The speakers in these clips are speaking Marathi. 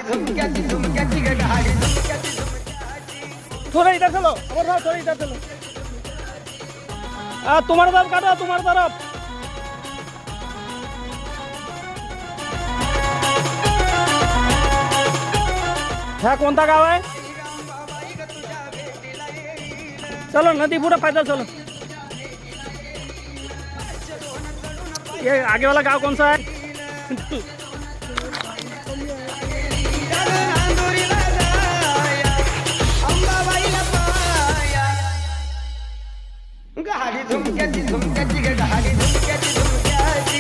झुमक्याची झुमक्याची ग गाडी झुमक्याची झुमक्याची। थोड़ा इधर चलो अमर साहब, थोड़ा इधर चलो। तुम्हारे तरफ काटो, तुम्हारे तरफ। ह्या कोणता गाव आहे? चलो नदी पूरा पैदल चलो। ये आगे वाला गांव कौन सा है? गाडी झुमक्याची झुमक्याची ग गाडी झुमक्याची झुमक्याची।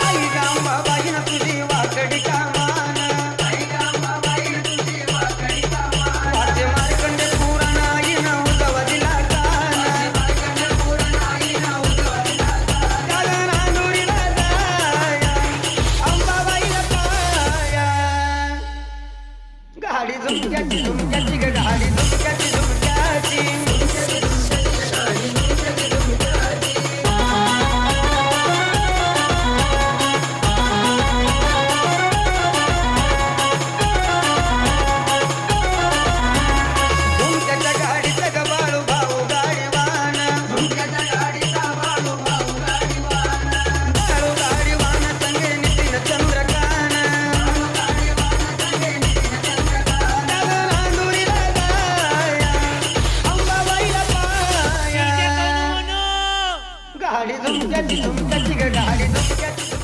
आई गांबाबाई ना तुझी वाकडी कामान, आई गांबाबाई ना तुझी वाकडी कामान। वाचे मार्कंडे पुराण आई ना उजवा दिला कान, मार्कंडे पुराण आई ना उजवा दिला कान। कान नांदुरीला जाया, अंबाबाईला पाया। गाडी झुमक्याची झुमक्याची ग गाडी झुमक्याची झुमक्याची। झुमक्याच्या गाडीचा ग बाळू भाऊ गाडीवान, झुमक्याच्या गाडीचा बाळू भाऊ गाडीवान। बाळू गाडीवान संगे नितीन चंद्रकान, बाळू गाडीवान संगे नितीन चंद्रकान। नांदुरीला जाया, अंबाबाईला पाया। गाडी झुमक्याची झुमक्याची ग गाडी झुमक्याची।